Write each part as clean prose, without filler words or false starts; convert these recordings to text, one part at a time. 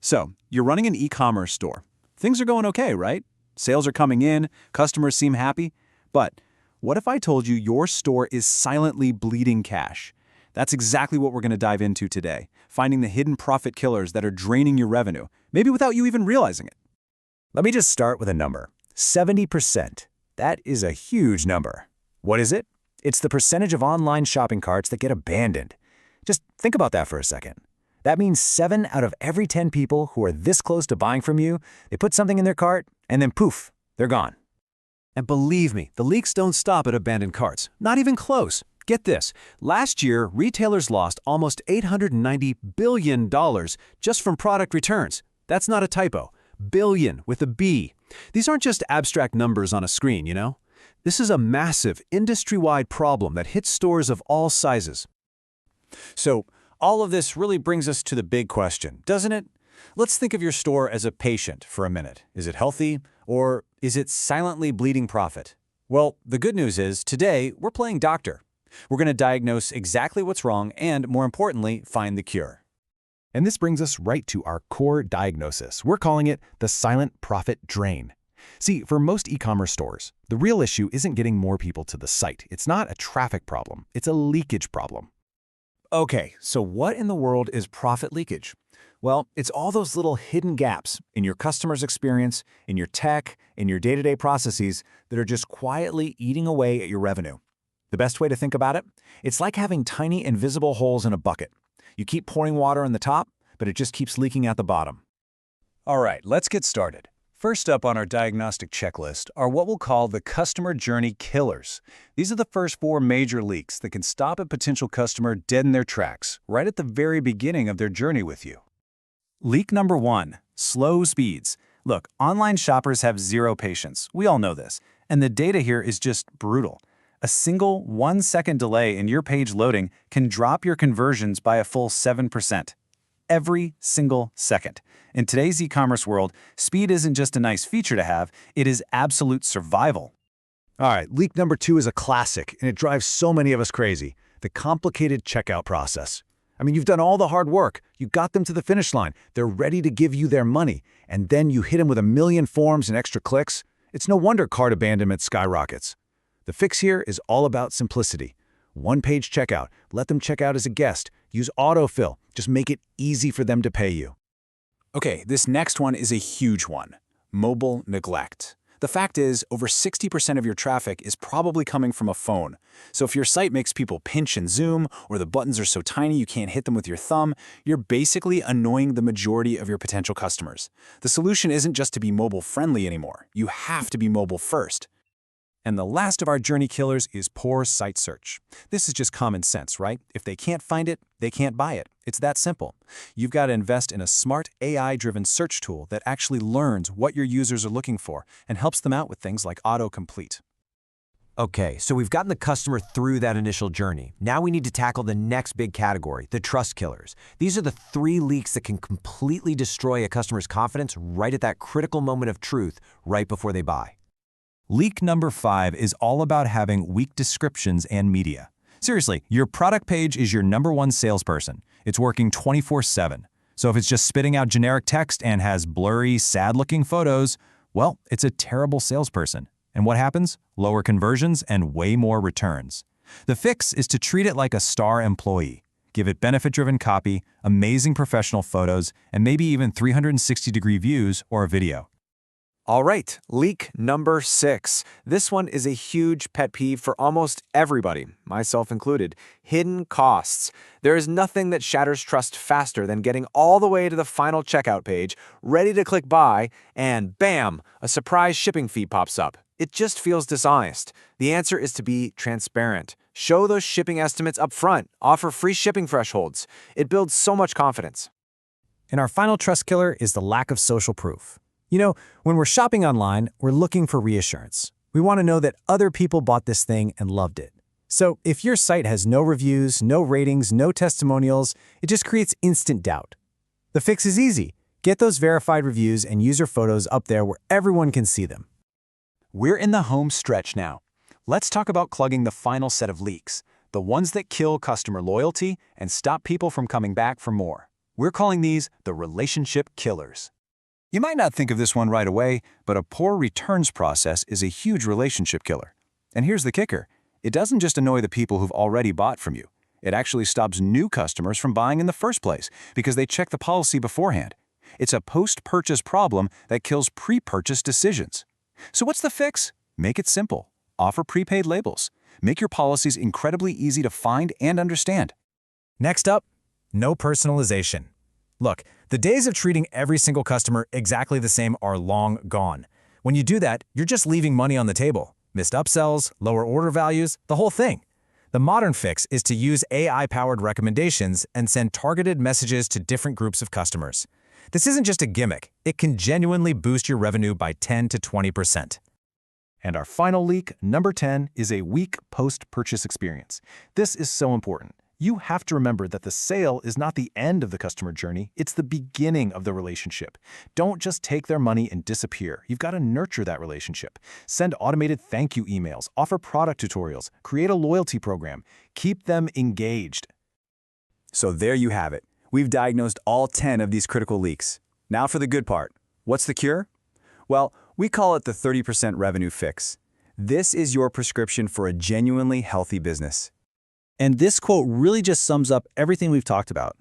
So, you're running an e-commerce store. Things are going okay, right? Sales are coming in, customers seem happy. But what if I told you your store is silently bleeding cash? That's exactly what we're going to dive into today, finding the hidden profit killers that are draining your revenue, maybe without you even realizing it. Let me just start with a number. 70%. That is a huge number. What is it? It's the percentage of online shopping carts that get abandoned. Just think about that for a second. That means 7 out of every 10 people who are this close to buying from you, they put something in their cart, and then poof, they're gone. And believe me, the leaks don't stop at abandoned carts. Not even close. Get this. Last year, retailers lost almost $890 billion just from product returns. That's not a typo. Billion with a B. These aren't just abstract numbers on a screen, you know? This is a massive, industry-wide problem that hits stores of all sizes. So, all of this really brings us to the big question, doesn't it? Let's think of your store as a patient for a minute. Is it healthy, or is it silently bleeding profit? Well, the good news is, today, we're playing doctor. We're going to diagnose exactly what's wrong and, more importantly, find the cure. And this brings us right to our core diagnosis. We're calling it the silent profit drain. See, for most e-commerce stores, the real issue isn't getting more people to the site. It's not a traffic problem. It's a leakage problem. Okay, so what in the world is profit leakage? Well, it's all those little hidden gaps in your customer's experience, in your tech, in your day-to-day processes that are just quietly eating away at your revenue. The best way to think about it? It's like having tiny invisible holes in a bucket. You keep pouring water on the top, but it just keeps leaking out the bottom. All right, let's get started. First up on our diagnostic checklist are what we'll call the customer journey killers. These are the first 4 major leaks that can stop a potential customer dead in their tracks, right at the very beginning of their journey with you. Leak number 1, slow speeds. Look, online shoppers have zero patience. We all know this. And the data here is just brutal. A single 1-second delay in your page loading can drop your conversions by a full 7%. Every single second. In today's e-commerce world, speed isn't just a nice feature to have, it is absolute survival. All right, leak number 2 is a classic, and it drives so many of us crazy. The complicated checkout process. I mean, you've done all the hard work. You got them to the finish line. They're ready to give you their money. And then you hit them with a million forms and extra clicks. It's no wonder cart abandonment skyrockets. The fix here is all about simplicity. One-page checkout. Let them check out as a guest. Use autofill. Just make it easy for them to pay you. Okay, this next one is a huge one. Mobile neglect. The fact is, over 60% of your traffic is probably coming from a phone. So if your site makes people pinch and zoom, or the buttons are so tiny you can't hit them with your thumb, you're basically annoying the majority of your potential customers. The solution isn't just to be mobile-friendly anymore. You have to be mobile first. And the last of our journey killers is poor site search. This is just common sense, right? If they can't find it, they can't buy it. It's that simple. You've got to invest in a smart AI-driven search tool that actually learns what your users are looking for and helps them out with things like autocomplete. Okay, so we've gotten the customer through that initial journey. Now we need to tackle the next big category, the trust killers. These are the 3 leaks that can completely destroy a customer's confidence right at that critical moment of truth, right before they buy. Leak number 5 is all about having weak descriptions and media. Seriously, your product page is your number 1 salesperson. It's working 24/7. So if it's just spitting out generic text and has blurry, sad-looking photos, well, it's a terrible salesperson. And what happens? Lower conversions and way more returns. The fix is to treat it like a star employee. Give it benefit-driven copy, amazing professional photos, and maybe even 360-degree views or a video. All right, leak number 6. This one is a huge pet peeve for almost everybody, myself included. Hidden costs. There is nothing that shatters trust faster than getting all the way to the final checkout page, ready to click buy, and bam, a surprise shipping fee pops up. It just feels dishonest. The answer is to be transparent. Show those shipping estimates up front. Offer free shipping thresholds. It builds so much confidence. And our final trust killer is the lack of social proof. You know, when we're shopping online, we're looking for reassurance. We want to know that other people bought this thing and loved it. So if your site has no reviews, no ratings, no testimonials, it just creates instant doubt. The fix is easy. Get those verified reviews and user photos up there where everyone can see them. We're in the home stretch now. Let's talk about plugging the final set of leaks, the ones that kill customer loyalty and stop people from coming back for more. We're calling these the relationship killers. You might not think of this one right away, but a poor returns process is a huge relationship killer. And here's the kicker. It doesn't just annoy the people who've already bought from you. It actually stops new customers from buying in the first place because they check the policy beforehand. It's a post-purchase problem that kills pre-purchase decisions. So what's the fix? Make it simple. Offer prepaid labels. Make your policies incredibly easy to find and understand. Next up, no personalization. Look, the days of treating every single customer exactly the same are long gone. When you do that, you're just leaving money on the table. Missed upsells, lower order values, the whole thing. The modern fix is to use AI-powered recommendations and send targeted messages to different groups of customers. This isn't just a gimmick. It can genuinely boost your revenue by 10 to 20%. And our final leak, number 10, is a weak post-purchase experience. This is so important. You have to remember that the sale is not the end of the customer journey, it's the beginning of the relationship. Don't just take their money and disappear. You've got to nurture that relationship. Send automated thank you emails, offer product tutorials, create a loyalty program. Keep them engaged. So there you have it. We've diagnosed all 10 of these critical leaks. Now for the good part. What's the cure? Well, we call it the 30% revenue fix. This is your prescription for a genuinely healthy business. And this quote really just sums up everything we've talked about.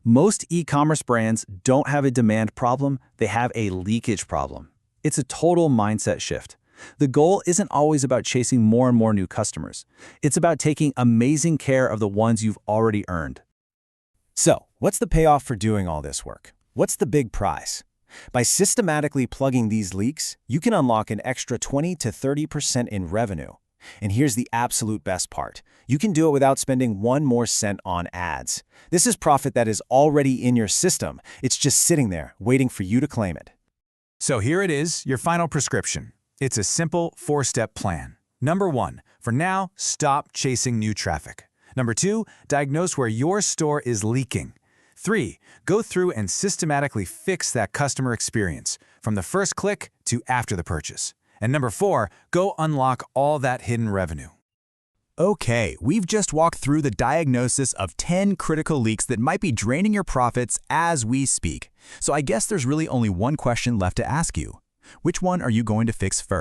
Most e-commerce brands don't have a demand problem, they have a leakage problem. It's a total mindset shift. The goal isn't always about chasing more and more new customers. It's about taking amazing care of the ones you've already earned. So, what's the payoff for doing all this work? What's the big prize? By systematically plugging these leaks, you can unlock an extra 20 to 30% in revenue. And here's the absolute best part. You can do it without spending one more cent on ads. This is profit that is already in your system. It's just sitting there, waiting for you to claim it. So here it is, your final prescription. It's a simple 4-step plan. Number 1, for now, stop chasing new traffic. Number 2, diagnose where your store is leaking. 3, go through and systematically fix that customer experience, from the first click to after the purchase. And number 4, go unlock all that hidden revenue. Okay, we've just walked through the diagnosis of 10 critical leaks that might be draining your profits as we speak. So I guess there's really only one question left to ask you. Which one are you going to fix first?